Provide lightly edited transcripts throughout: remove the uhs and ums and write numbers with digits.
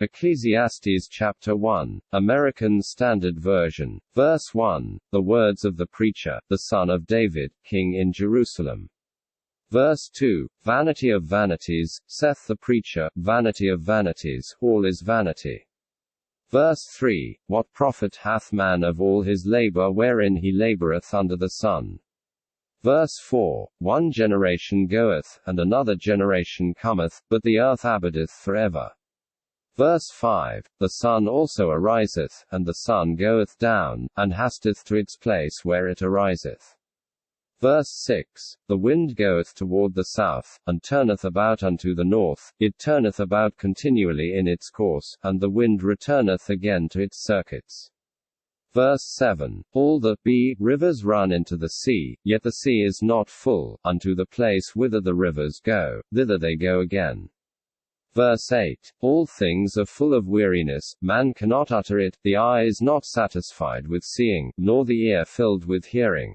Ecclesiastes chapter 1, American Standard Version, verse 1, the words of the preacher, the son of David, king in Jerusalem. Verse 2, vanity of vanities, saith the preacher, vanity of vanities, all is vanity. Verse 3, what profit hath man of all his labor wherein he laboreth under the sun? Verse 4, one generation goeth, and another generation cometh, but the earth abideth forever. Verse 5, the sun also ariseth, and the sun goeth down, and hasteth to its place where it ariseth. Verse 6, the wind goeth toward the south, and turneth about unto the north, it turneth about continually in its course, and the wind returneth again to its circuits. Verse 7, all the rivers run into the sea, yet the sea is not full, unto the place whither the rivers go, thither they go again. Verse 8, all things are full of weariness, man cannot utter it, the eye is not satisfied with seeing, nor the ear filled with hearing.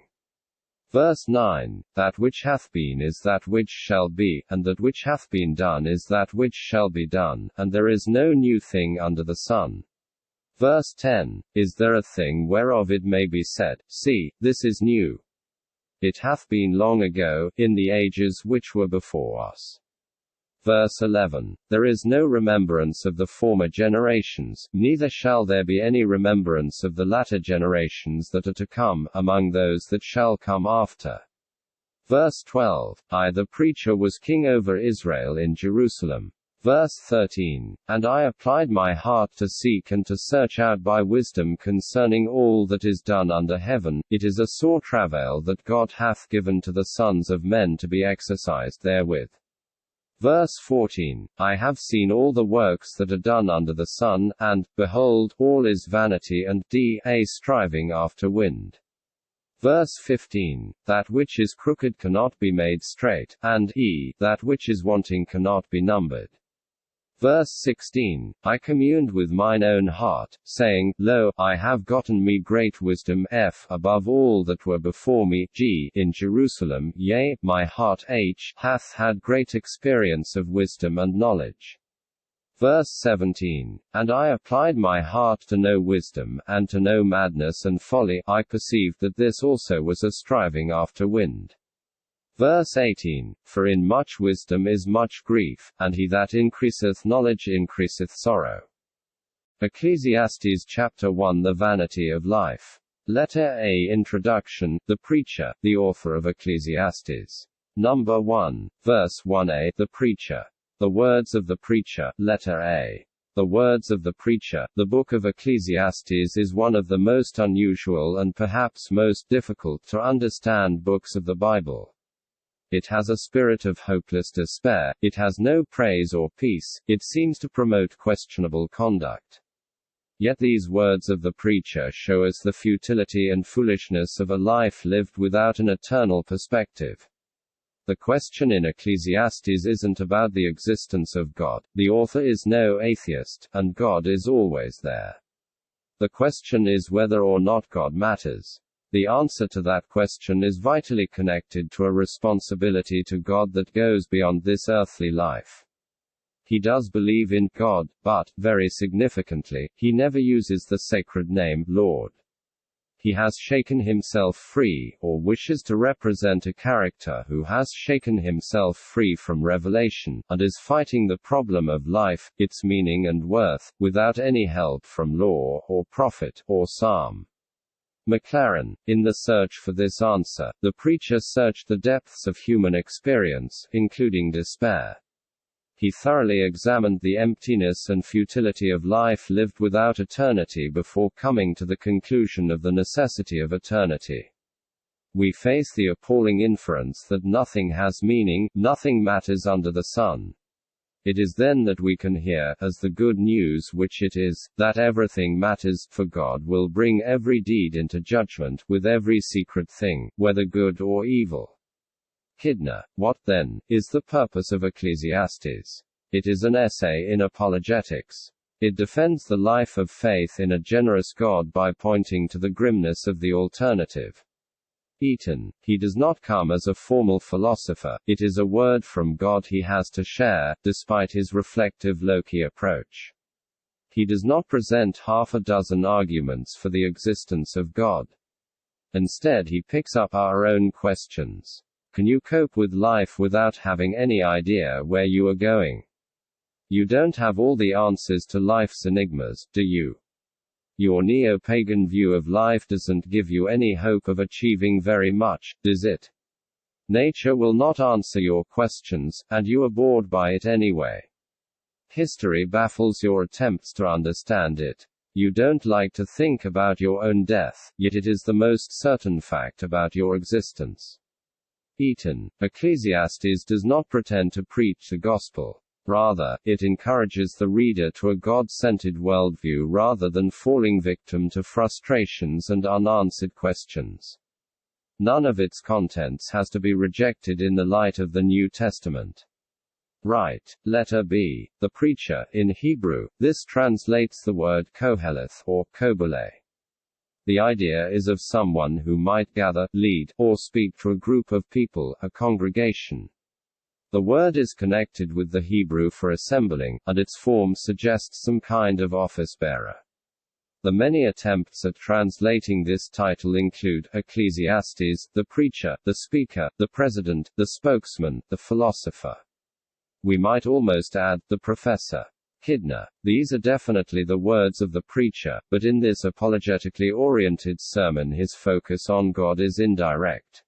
Verse 9, that which hath been is that which shall be, and that which hath been done is that which shall be done, and there is no new thing under the sun. Verse 10, is there a thing whereof it may be said, see, this is new? It hath been long ago, in the ages which were before us. Verse 11, there is no remembrance of the former generations, neither shall there be any remembrance of the latter generations that are to come, among those that shall come after. Verse 12, I the preacher was king over Israel in Jerusalem. Verse 13, and I applied my heart to seek and to search out by wisdom concerning all that is done under heaven, it is a sore travail that God hath given to the sons of men to be exercised therewith. Verse 14, I have seen all the works that are done under the sun, and, behold, all is vanity and a striving after wind. Verse 15, that which is crooked cannot be made straight, and that which is wanting cannot be numbered. Verse 16, I communed with mine own heart, saying, Lo, I have gotten me great wisdom above all that were before me in Jerusalem, yea, my heart hath had great experience of wisdom and knowledge. Verse 17, and I applied my heart to know wisdom, and to know madness and folly, I perceived that this also was a striving after wind. Verse 18, for in much wisdom is much grief, and he that increaseth knowledge increaseth sorrow. Ecclesiastes chapter 1, the vanity of life. Letter A. Introduction, the preacher, the author of Ecclesiastes. Number 1, verse 1a, the preacher. The words of the preacher, letter A. The words of the preacher, the book of Ecclesiastes is one of the most unusual and perhaps most difficult to understand books of the Bible. It has a spirit of hopeless despair, it has no praise or peace, it seems to promote questionable conduct. Yet these words of the preacher show us the futility and foolishness of a life lived without an eternal perspective. The question in Ecclesiastes isn't about the existence of God, the author is no atheist, and God is always there. The question is whether or not God matters. The answer to that question is vitally connected to a responsibility to God that goes beyond this earthly life. He does believe in God, but, very significantly, he never uses the sacred name, Lord. He has shaken himself free, or wishes to represent a character who has shaken himself free from revelation, and is fighting the problem of life, its meaning and worth, without any help from law, or prophet, or psalm. McLaren, in the search for this answer, the preacher searched the depths of human experience, including despair. He thoroughly examined the emptiness and futility of life lived without eternity before coming to the conclusion of the necessity of eternity. We face the appalling inference that nothing has meaning, nothing matters under the sun. It is then that we can hear, as the good news which it is, that everything matters, for God will bring every deed into judgment, with every secret thing, whether good or evil. Kidner, what, then, is the purpose of Ecclesiastes? It is an essay in apologetics. It defends the life of faith in a generous God by pointing to the grimness of the alternative. Eaton, he does not come as a formal philosopher, it is a word from God he has to share, despite his reflective low-key approach. He does not present half a dozen arguments for the existence of God. Instead, he picks up our own questions. Can you cope with life without having any idea where you are going? You don't have all the answers to life's enigmas, do you? Your neo-pagan view of life doesn't give you any hope of achieving very much, does it? Nature will not answer your questions, and you are bored by it anyway. History baffles your attempts to understand it. You don't like to think about your own death, yet it is the most certain fact about your existence. Eaton. Ecclesiastes does not pretend to preach the gospel. Rather, it encourages the reader to a God-centered worldview rather than falling victim to frustrations and unanswered questions. None of its contents has to be rejected in the light of the New Testament. Right. Letter B. The preacher, in Hebrew, this translates the word koheleth, or kobole. The idea is of someone who might gather, lead, or speak to a group of people, a congregation. The word is connected with the Hebrew for assembling, and its form suggests some kind of office-bearer. The many attempts at translating this title include Ecclesiastes, the preacher, the speaker, the president, the spokesman, the philosopher. We might almost add, the professor. Kidner. These are definitely the words of the preacher, but in this apologetically oriented sermon his focus on God is indirect.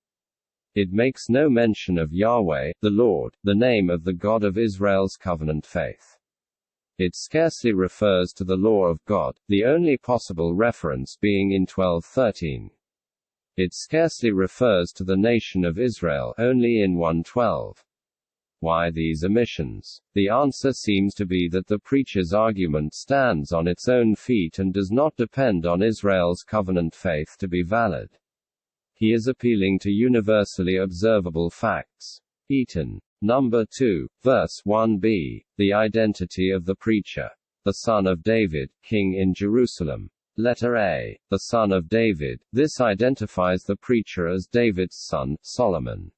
It makes no mention of Yahweh, the Lord, the name of the God of Israel's covenant faith. It scarcely refers to the law of God, the only possible reference being in 12:13. It scarcely refers to the nation of Israel, only in 1:12. Why these omissions? The answer seems to be that the preacher's argument stands on its own feet and does not depend on Israel's covenant faith to be valid. He is appealing to universally observable facts. Eaton. Number 2, verse 1b, the identity of the preacher. The son of David, king in Jerusalem. Letter A. The son of David. This identifies the preacher as David's son, Solomon.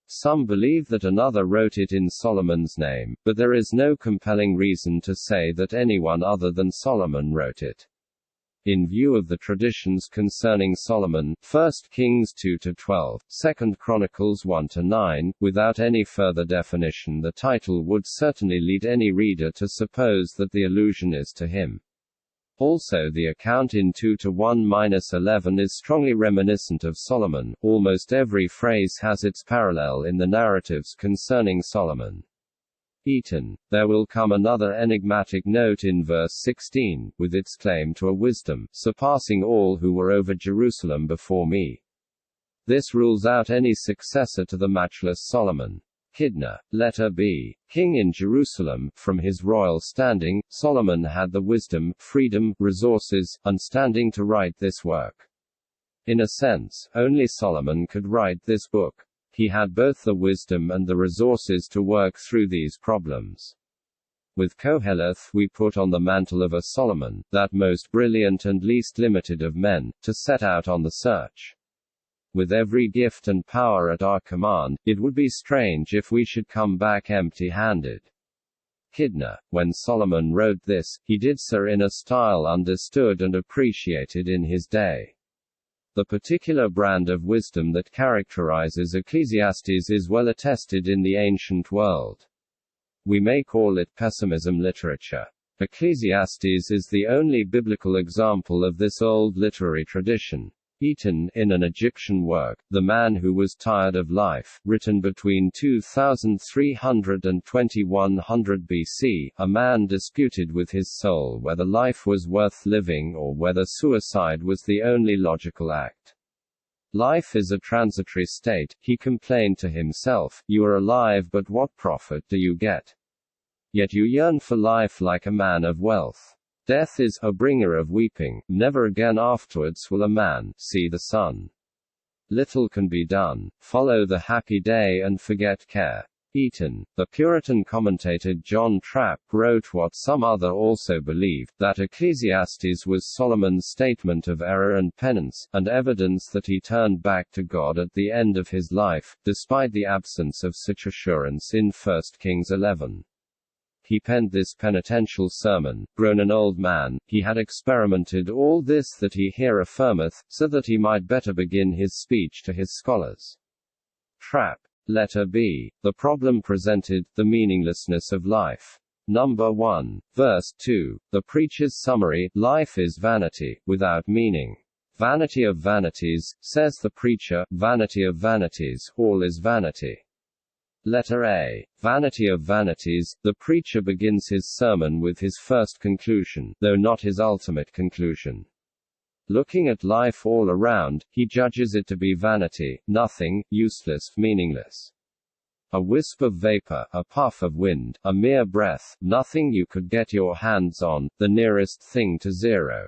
Some believe that another wrote it in Solomon's name, but there is no compelling reason to say that anyone other than Solomon wrote it. In view of the traditions concerning Solomon, 1 Kings 2-12, 2 Chronicles 1-9, without any further definition, the title would certainly lead any reader to suppose that the allusion is to him. Also, the account in 2-1-11 is strongly reminiscent of Solomon. Almost every phrase has its parallel in the narratives concerning Solomon. Eaton. There will come another enigmatic note in verse 16, with its claim to a wisdom, surpassing all who were over Jerusalem before me. This rules out any successor to the matchless Solomon. Kidner. Letter B. King in Jerusalem. From his royal standing, Solomon had the wisdom, freedom, resources, and standing to write this work. In a sense, only Solomon could write this book. He had both the wisdom and the resources to work through these problems. With Koheleth, we put on the mantle of a Solomon, that most brilliant and least limited of men, to set out on the search. With every gift and power at our command, it would be strange if we should come back empty-handed. Kidner. When Solomon wrote this, he did so in a style understood and appreciated in his day. The particular brand of wisdom that characterizes Ecclesiastes is well attested in the ancient world. We may call it pessimism literature. Ecclesiastes is the only biblical example of this old literary tradition. Eaton, in an Egyptian work, The Man Who Was Tired of Life, written between 2300 and 2100 BC, a man disputed with his soul whether life was worth living or whether suicide was the only logical act. Life is a transitory state, he complained to himself, you are alive but what profit do you get? Yet you yearn for life like a man of wealth. Death is a bringer of weeping, never again afterwards will a man see the sun. Little can be done, follow the happy day and forget care. Eaton. The Puritan commentator John Trapp wrote what some other also believed, that Ecclesiastes was Solomon's statement of error and penance, and evidence that he turned back to God at the end of his life, despite the absence of such assurance in 1 Kings 11. he penned this penitential sermon. Grown an old man, he had experimented all this that he here affirmeth, so that he might better begin his speech to his scholars. Trap. Letter B. The problem presented, the meaninglessness of life. Number 1. Verse 2. The preacher's summary, life is vanity, without meaning. Vanity of vanities, says the preacher, vanity of vanities, all is vanity. Letter A. Vanity of vanities, the preacher begins his sermon with his first conclusion, though not his ultimate conclusion. Looking at life all around, he judges it to be vanity, nothing, useless, meaningless. A wisp of vapor, a puff of wind, a mere breath, nothing you could get your hands on, the nearest thing to zero.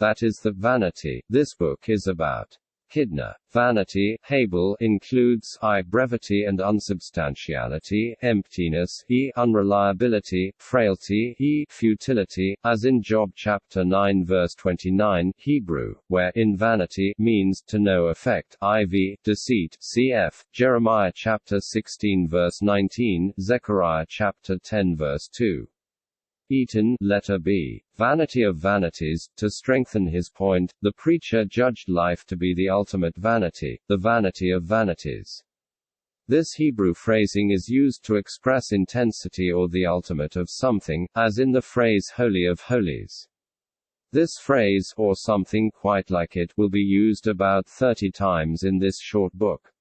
That is the vanity this book is about. Kidner. Vanity, hebel, includes I. brevity and unsubstantiality, emptiness, e. unreliability, frailty, e. futility, as in Job chapter 9 verse 29, Hebrew, where in vanity means to no effect, iv. deceit, cf. Jeremiah chapter 16 verse 19, Zechariah chapter 10 verse 2. Eaton. Letter B. Vanity of vanities. To strengthen his point, the preacher judged life to be the ultimate vanity, the vanity of vanities. This Hebrew phrasing is used to express intensity or the ultimate of something, as in the phrase Holy of Holies. This phrase, or something quite like it, will be used about 30 times in this short book.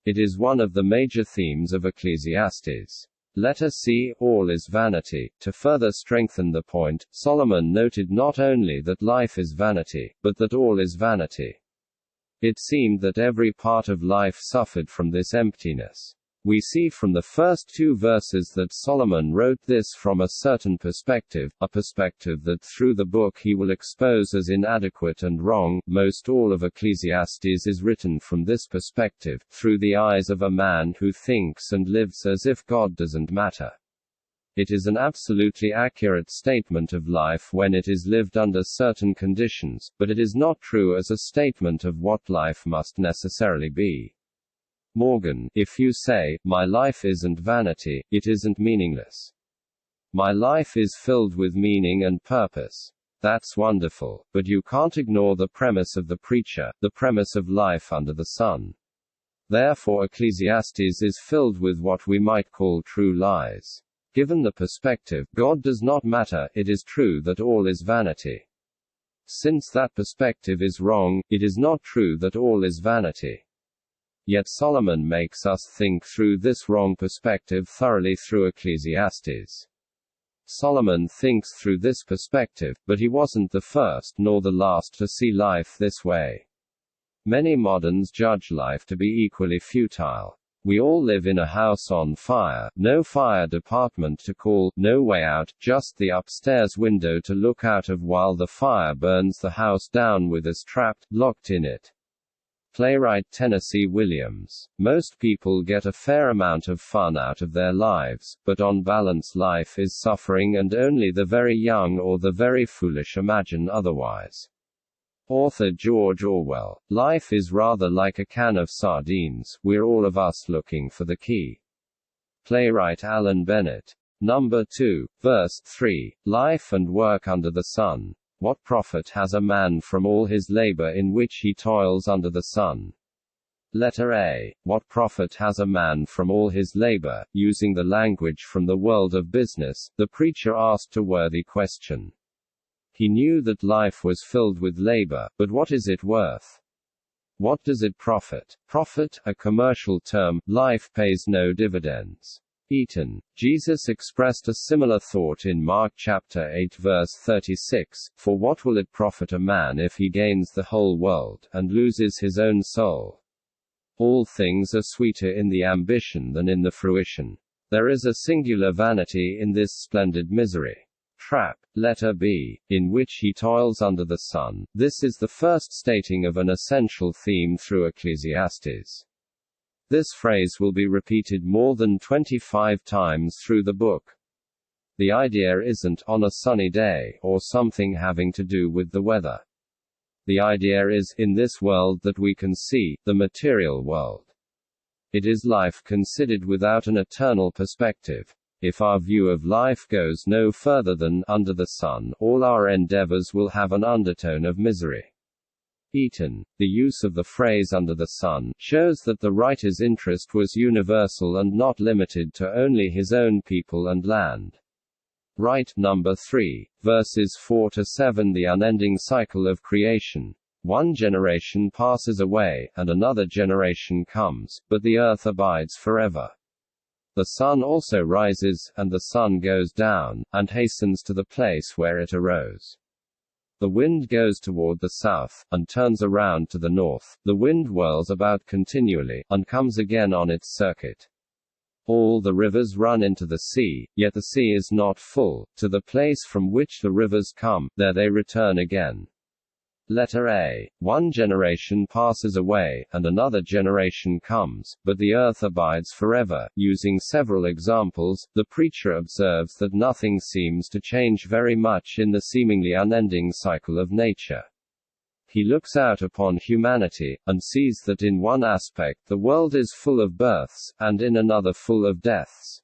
It is one of the major themes of Ecclesiastes. Letter C. All is vanity. To further strengthen the point, Solomon noted not only that life is vanity, but that all is vanity. It seemed that every part of life suffered from this emptiness. We see from the first 2 verses that Solomon wrote this from a certain perspective, a perspective that through the book he will expose as inadequate and wrong. Most all of Ecclesiastes is written from this perspective, through the eyes of a man who thinks and lives as if God doesn't matter. It is an absolutely accurate statement of life when it is lived under certain conditions, but it is not true as a statement of what life must necessarily be. Morgan. If you say, my life isn't vanity, it isn't meaningless. My life is filled with meaning and purpose. That's wonderful, but you can't ignore the premise of the preacher, the premise of life under the sun. Therefore Ecclesiastes is filled with what we might call true lies. Given the perspective, God does not matter, it is true that all is vanity. Since that perspective is wrong, it is not true that all is vanity. Yet Solomon makes us think through this wrong perspective thoroughly through Ecclesiastes. Solomon thinks through this perspective, but he wasn't the first nor the last to see life this way. Many moderns judge life to be equally futile. We all live in a house on fire, no fire department to call, no way out, just the upstairs window to look out of while the fire burns the house down with us trapped, locked in it. Playwright Tennessee Williams. Most people get a fair amount of fun out of their lives, but on balance life is suffering and only the very young or the very foolish imagine otherwise. Author George Orwell. Life is rather like a can of sardines, we're all of us looking for the key. Playwright Alan Bennett. Number 2, verse 3. Life and work under the sun. What profit has a man from all his labor in which he toils under the sun? Letter A. What profit has a man from all his labor? Using the language from the world of business, the preacher asked a worthy question. He knew that life was filled with labor, but what is it worth? What does it profit? Profit, a commercial term, life pays no dividends. Eaton. Jesus expressed a similar thought in Mark chapter 8 verse 36, for what will it profit a man if he gains the whole world, and loses his own soul? All things are sweeter in the ambition than in the fruition. There is a singular vanity in this splendid misery. Trap. Letter B. In which he toils under the sun. This is the first stating of an essential theme through Ecclesiastes. This phrase will be repeated more than 25 times through the book. The idea isn't on a sunny day, or something having to do with the weather. The idea is, in this world that we can see, the material world. It is life considered without an eternal perspective. If our view of life goes no further than under the sun, all our endeavors will have an undertone of misery. Eaton. The use of the phrase under the sun shows that the writer's interest was universal and not limited to only his own people and land. Wright. Number 3, verses 4 to 7. The unending cycle of creation. One generation passes away, and another generation comes, but the earth abides forever. The sun also rises, and the sun goes down, and hastens to the place where it arose. The wind goes toward the south, and turns around to the north. The wind whirls about continually, and comes again on its circuit. All the rivers run into the sea, yet the sea is not full. To the place from which the rivers come, there they return again. Letter A. One generation passes away, and another generation comes, but the earth abides forever. Using several examples, the preacher observes that nothing seems to change very much in the seemingly unending cycle of nature. He looks out upon humanity, and sees that in one aspect the world is full of births, and in another full of deaths.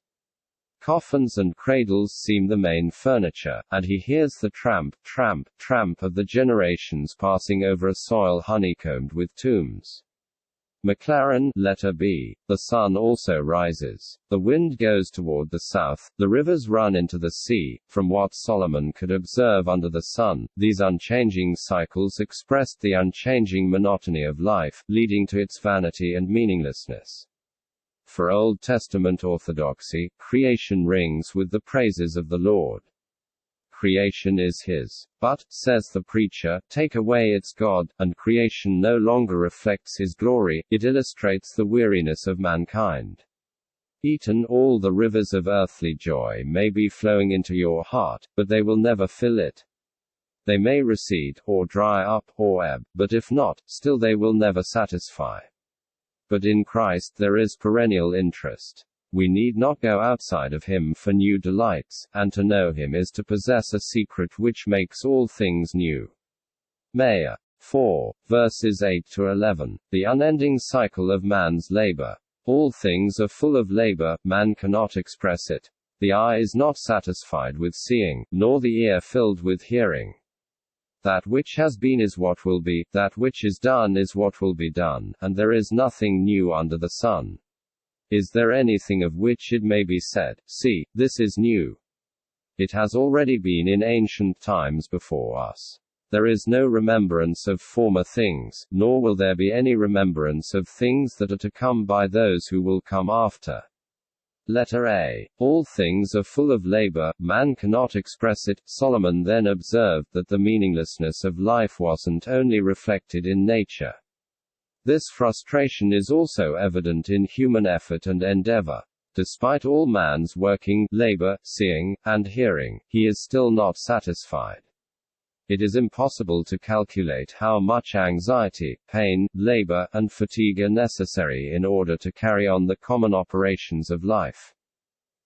Coffins and cradles seem the main furniture, and he hears the tramp, tramp, tramp of the generations passing over a soil honeycombed with tombs. Maclaren. Letter B. The sun also rises. The wind goes toward the south, the rivers run into the sea. From what Solomon could observe under the sun, these unchanging cycles expressed the unchanging monotony of life, leading to its vanity and meaninglessness. For Old Testament orthodoxy, creation rings with the praises of the Lord. Creation is His. But, says the preacher, take away its God, and creation no longer reflects His glory. It illustrates the weariness of mankind. Eaton. All the rivers of earthly joy may be flowing into your heart, but they will never fill it. They may recede, or dry up, or ebb, but if not, still they will never satisfy. But in Christ there is perennial interest. We need not go outside of Him for new delights, and to know Him is to possess a secret which makes all things new. Mayer. 4, verses 8 to 11. The unending cycle of man's labor. All things are full of labor, man cannot express it. The eye is not satisfied with seeing, nor the ear filled with hearing. That which has been is what will be, that which is done is what will be done, and there is nothing new under the sun. Is there anything of which it may be said, see, this is new? It has already been in ancient times before us. There is no remembrance of former things, nor will there be any remembrance of things that are to come by those who will come after. Letter A. All things are full of labor, man cannot express it. Solomon then observed that the meaninglessness of life wasn't only reflected in nature. This frustration is also evident in human effort and endeavor. Despite all man's working, labor, seeing, and hearing, he is still not satisfied. It is impossible to calculate how much anxiety, pain, labor, and fatigue are necessary in order to carry on the common operations of life.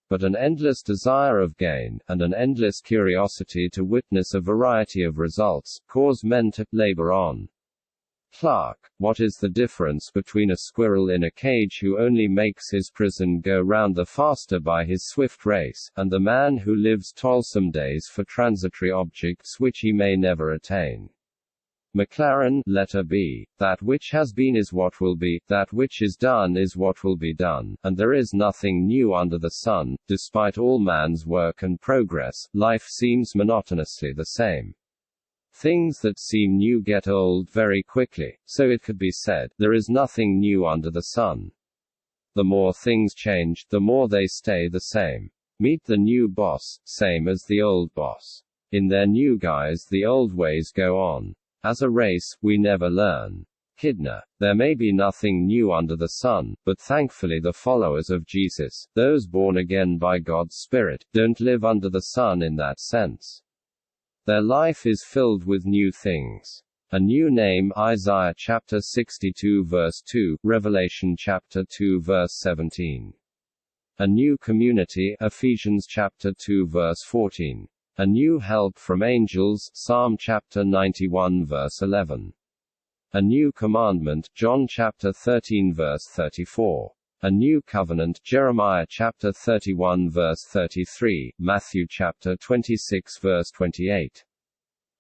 But an endless desire of gain, and an endless curiosity to witness a variety of results, cause men to labor on. Clark. What is the difference between a squirrel in a cage who only makes his prison go round the faster by his swift race, and the man who lives toilsome days for transitory objects which he may never attain? Maclaren. Letter B. That which has been is what will be, that which is done is what will be done, and there is nothing new under the sun. Despite all man's work and progress, life seems monotonously the same. Things that seem new get old very quickly, so it could be said, there is nothing new under the sun. The more things change, the more they stay the same. Meet the new boss, same as the old boss. In their new guise the old ways go on. As a race, we never learn. Kidner. There may be nothing new under the sun, but thankfully the followers of Jesus, those born again by God's Spirit, don't live under the sun in that sense. Their life is filled with new things. A new name, Isaiah chapter 62 verse 2, Revelation chapter 2 verse 17. A new community, Ephesians chapter 2 verse 14. A new help from angels, Psalm chapter 91 verse 11. A new commandment, John chapter 13 verse 34. A new covenant, Jeremiah chapter 31 verse 33, Matthew chapter 26 verse 28.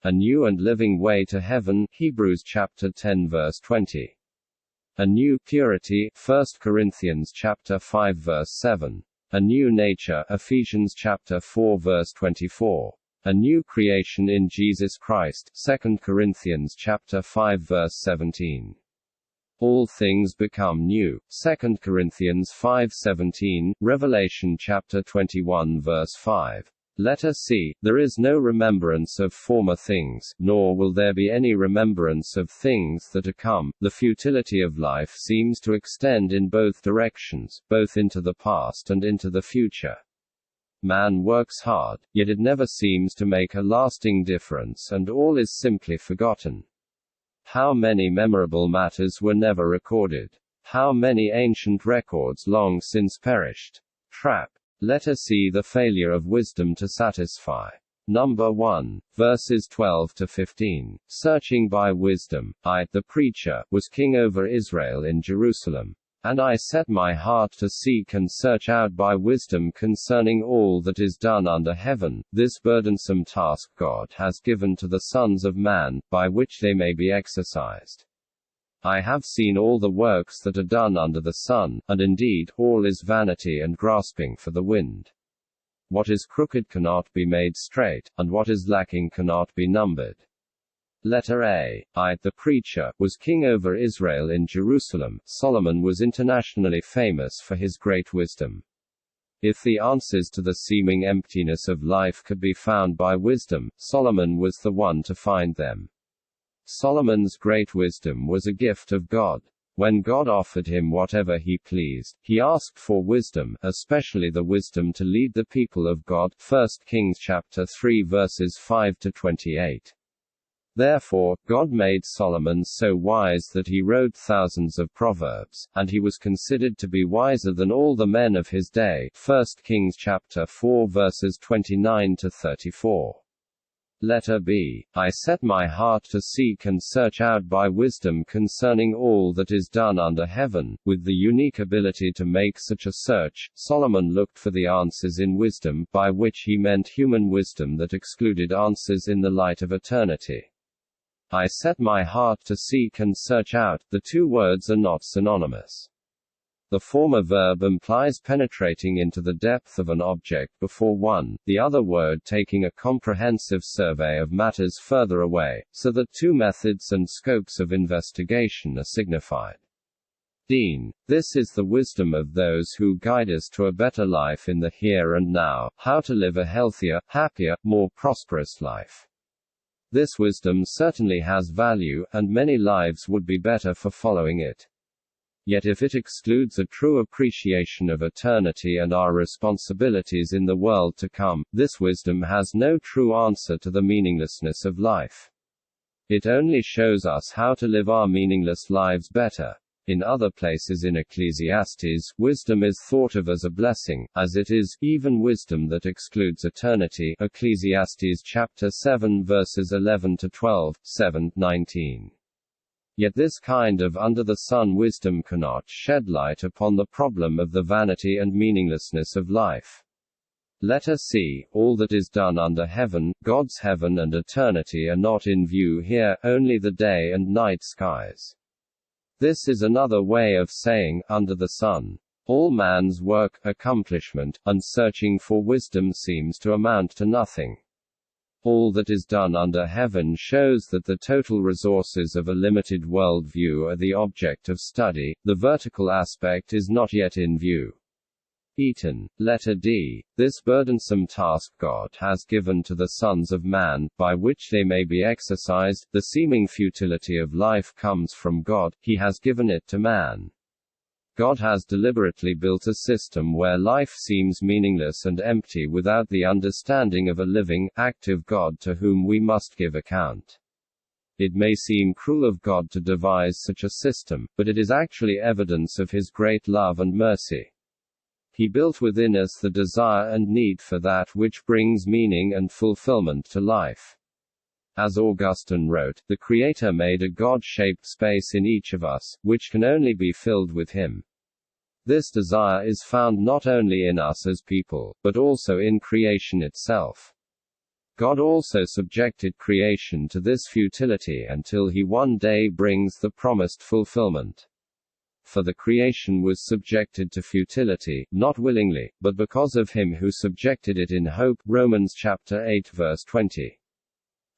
A new and living way to heaven, Hebrews chapter 10 verse 20. A new purity, 1 Corinthians chapter 5 verse 7. A new nature, Ephesians chapter 4 verse 24. A new creation in Jesus Christ, 2 Corinthians chapter 5 verse 17. All things become new, 2 Corinthians 5:17, Revelation chapter 21 verse 5. Letter C. There is no remembrance of former things, nor will there be any remembrance of things that are come. The futility of life seems to extend in both directions, both into the past and into the future. Man works hard, yet it never seems to make a lasting difference, and all is simply forgotten. How many memorable matters were never recorded? How many ancient records long since perished? Trap. Letter C. The failure of wisdom to satisfy. Number 1. Verses 12 to 15. Searching by wisdom, I, the preacher, was king over Israel in Jerusalem. And I set my heart to seek and search out by wisdom concerning all that is done under heaven. This burdensome task God has given to the sons of man, by which they may be exercised. I have seen all the works that are done under the sun, and indeed, all is vanity and grasping for the wind. What is crooked cannot be made straight, and what is lacking cannot be numbered. Letter A. I, the preacher, was king over Israel in Jerusalem. Solomon was internationally famous for his great wisdom. If the answers to the seeming emptiness of life could be found by wisdom, Solomon was the one to find them. Solomon's great wisdom was a gift of God. When God offered him whatever he pleased, he asked for wisdom, especially the wisdom to lead the people of God. 1 Kings chapter 3 verses 5 to 28. Therefore, God made Solomon so wise that he wrote thousands of proverbs, and he was considered to be wiser than all the men of his day. 1 Kings chapter 4 verses 29 to 34. Letter B. I set my heart to seek and search out by wisdom concerning all that is done under heaven. With the unique ability to make such a search, Solomon looked for the answers in wisdom, by which he meant human wisdom that excluded answers in the light of eternity. I set my heart to seek and search out. The two words are not synonymous. The former verb implies penetrating into the depth of an object before one, the other word taking a comprehensive survey of matters further away, so that two methods and scopes of investigation are signified. Dean. This is the wisdom of those who guide us to a better life in the here and now, how to live a healthier, happier, more prosperous life. This wisdom certainly has value, and many lives would be better for following it. Yet if it excludes a true appreciation of eternity and our responsibilities in the world to come, this wisdom has no true answer to the meaninglessness of life. It only shows us how to live our meaningless lives better. In other places in Ecclesiastes, wisdom is thought of as a blessing, as it is, even wisdom that excludes eternity. Ecclesiastes chapter 7 verses 11 to 12, 7:19. Yet this kind of under-the-sun wisdom cannot shed light upon the problem of the vanity and meaninglessness of life. Letter C. All that is done under heaven, God's heaven and eternity are not in view here, only the day and night skies. This is another way of saying, under the sun. All man's work, accomplishment, and searching for wisdom seems to amount to nothing. All that is done under heaven shows that the total resources of a limited world view are the object of study. The vertical aspect is not yet in view. Eaton. Letter D. This burdensome task God has given to the sons of man, by which they may be exercised. The seeming futility of life comes from God, he has given it to man. God has deliberately built a system where life seems meaningless and empty without the understanding of a living, active God to whom we must give account. It may seem cruel of God to devise such a system, but it is actually evidence of his great love and mercy. He built within us the desire and need for that which brings meaning and fulfillment to life. As Augustine wrote, the Creator made a God-shaped space in each of us, which can only be filled with Him. This desire is found not only in us as people, but also in creation itself. God also subjected creation to this futility until he one day brings the promised fulfillment. For the creation was subjected to futility, not willingly, but because of him who subjected it in hope. Romans chapter 8 verse 20.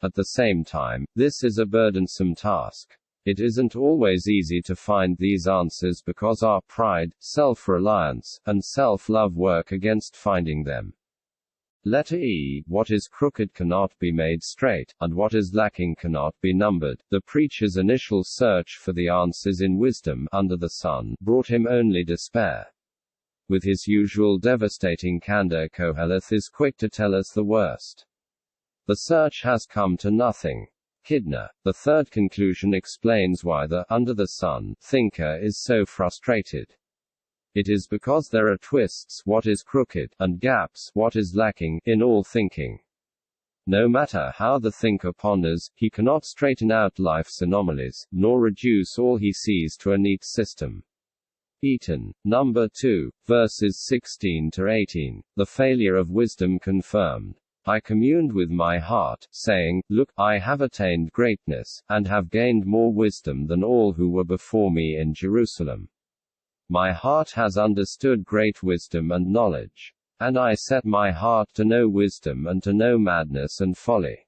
At the same time, this is a burdensome task. It isn't always easy to find these answers because our pride, self-reliance, and self-love work against finding them. Letter E. What is crooked cannot be made straight, and what is lacking cannot be numbered. The preacher's initial search for the answers in wisdom, under the sun, brought him only despair. With his usual devastating candor, Koheleth is quick to tell us the worst. The search has come to nothing. Kidner. The third conclusion explains why the under the sun thinker is so frustrated. It is because there are twists, what is crooked, and gaps, what is lacking, in all thinking. No matter how the thinker ponders, he cannot straighten out life's anomalies, nor reduce all he sees to a neat system. Eaton. Number 2, verses 16 to 18. The failure of wisdom confirmed. I communed with my heart, saying, Look, I have attained greatness, and have gained more wisdom than all who were before me in Jerusalem. My heart has understood great wisdom and knowledge. And I set my heart to know wisdom and to know madness and folly.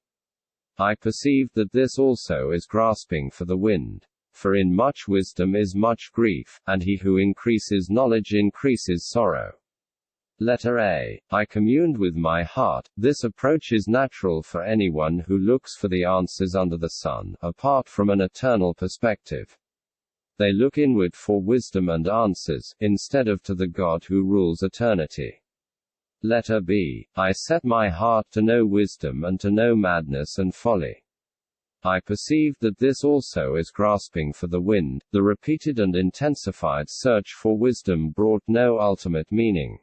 I perceived that this also is grasping for the wind. For in much wisdom is much grief, and he who increases knowledge increases sorrow. Letter A. I communed with my heart. This approach is natural for anyone who looks for the answers under the sun, apart from an eternal perspective. They look inward for wisdom and answers, instead of to the God who rules eternity. Letter B. I set my heart to know wisdom and to know madness and folly. I perceived that this also is grasping for the wind. The repeated and intensified search for wisdom brought no ultimate meaning.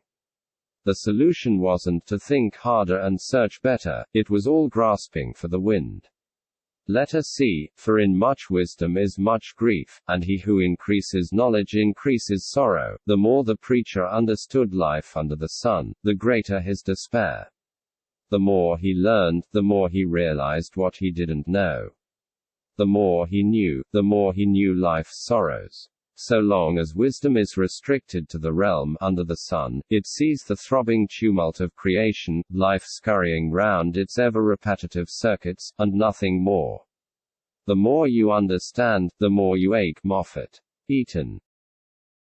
The solution wasn't to think harder and search better, it was all grasping for the wind. Letter C. For in much wisdom is much grief, and he who increases knowledge increases sorrow. The more the preacher understood life under the sun, the greater his despair. The more he learned, the more he realized what he didn't know. The more he knew life's sorrows. So long as wisdom is restricted to the realm under the sun, it sees the throbbing tumult of creation, life scurrying round its ever-repetitive circuits, and nothing more. The more you understand, the more you ache. Moffat. Eaton.